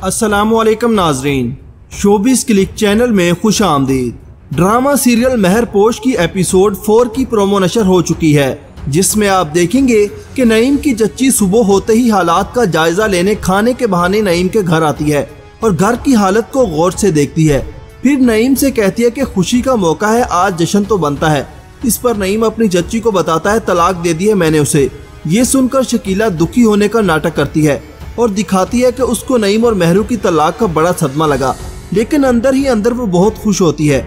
अस्सलामुअलैकुम नाजरीन, showbiz click channel में खुश आमदीद। ड्रामा सीरियल मेहरपोश की एपिसोड 4 की प्रोमो नशर हो चुकी है, जिसमें आप देखेंगे कि नईम की चच्ची सुबह होते ही हालात का जायजा लेने खाने के बहाने नईम के घर आती है और घर की हालत को गौर से देखती है। फिर नईम से कहती है कि खुशी का मौका है, आज जश्न तो बनता है। इस पर नईम अपनी चच्ची को बताता है तलाक दे दी है मैंने उसे। ये सुनकर शकीला दुखी होने का नाटक करती है और दिखाती है कि उसको नईम और महरू की तलाक का बड़ा सदमा लगा, लेकिन अंदर ही अंदर वो बहुत खुश होती है।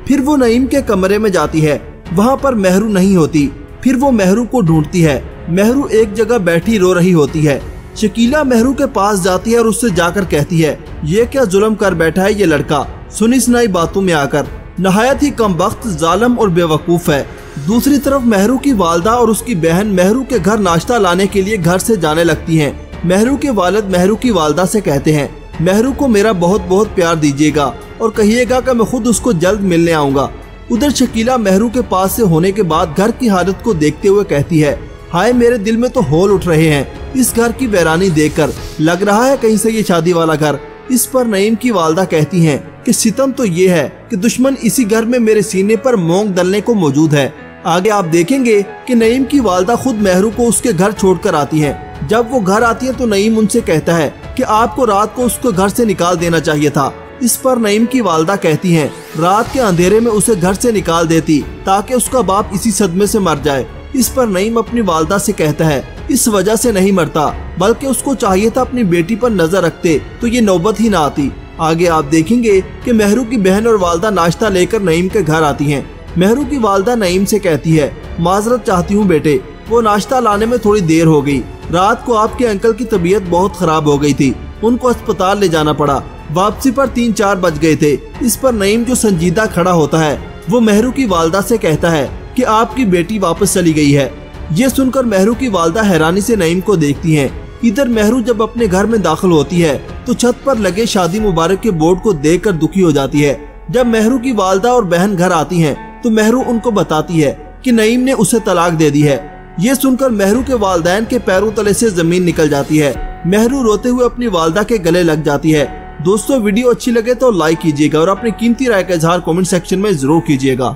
फिर वो नईम के कमरे में जाती है, वहाँ पर महरू नहीं होती। फिर वो महरू को ढूंढती है। महरू एक जगह बैठी रो रही होती है। शकीला महरू के पास जाती है और उससे जाकर कहती है, ये क्या जुल्म कर बैठा है ये लड़का, सुनी सुनाई बातों में आकर नहायत ही कमबख्त, जालिम और बेवकूफ़ है। दूसरी तरफ महरू की वालदा और उसकी बहन महरू के घर नाश्ता लाने के लिए घर से जाने लगती हैं। महरू के वालिद महरू की वालदा से कहते हैं, महरू को मेरा बहुत बहुत प्यार दीजिएगा और कहिएगा कि मैं खुद उसको जल्द मिलने आऊँगा। उधर शकीला महरू के पास से होने के बाद घर की हालत को देखते हुए कहती है, हाय मेरे दिल में तो होल उठ रहे हैं इस घर की वीरानी देखकर, लग रहा है कहीं से ये शादी वाला घर। इस पर नईम की वालदा कहती हैं कि सितम तो ये है कि दुश्मन इसी घर में मेरे सीने पर मोंग दलने को मौजूद है। आगे आप देखेंगे कि नईम की वालदा खुद महरू को उसके घर छोड़कर आती हैं। जब वो घर आती है तो नईम उनसे कहता है कि आपको रात को उसको घर से निकाल देना चाहिए था। इस पर नईम की वालदा कहती हैं, रात के अंधेरे में उसे घर से निकाल देती ताकि उसका बाप इसी सदमे से मर जाए। इस पर नईम अपनी वालदा से कहता है, इस वजह से नहीं मरता, बल्कि उसको चाहिए था अपनी बेटी पर नजर रखते तो ये नौबत ही ना आती। आगे आप देखेंगे कि महरू की बहन और वालदा नाश्ता लेकर नईम के घर आती हैं। महरू की वालदा नईम से कहती है, माजरत चाहती हूँ बेटे, वो नाश्ता लाने में थोड़ी देर हो गई। रात को आपके अंकल की तबीयत बहुत खराब हो गई थी, उनको अस्पताल ले जाना पड़ा। वापसी पर 3-4 बज गए थे। इस पर नईम जो संजीदा खड़ा होता है वो महरू की वालदा से कहता है कि आपकी बेटी वापस चली गई है। ये सुनकर महरू की वालदा हैरानी से नईम को देखती हैं। इधर महरू जब अपने घर में दाखिल होती है तो छत पर लगे शादी मुबारक के बोर्ड को देखकर दुखी हो जाती है। जब महरू की वालदा और बहन घर आती हैं तो महरू उनको बताती है कि नईम ने उसे तलाक दे दी है। ये सुनकर महरू के वालदैन के पैरों तले से जमीन निकल जाती है। महरू रोते हुए अपनी वालदा के गले लग जाती है। दोस्तों, वीडियो अच्छी लगे तो लाइक कीजिएगा और अपनी कीमती राय का इजहार कमेंट सेक्शन में जरूर कीजिएगा।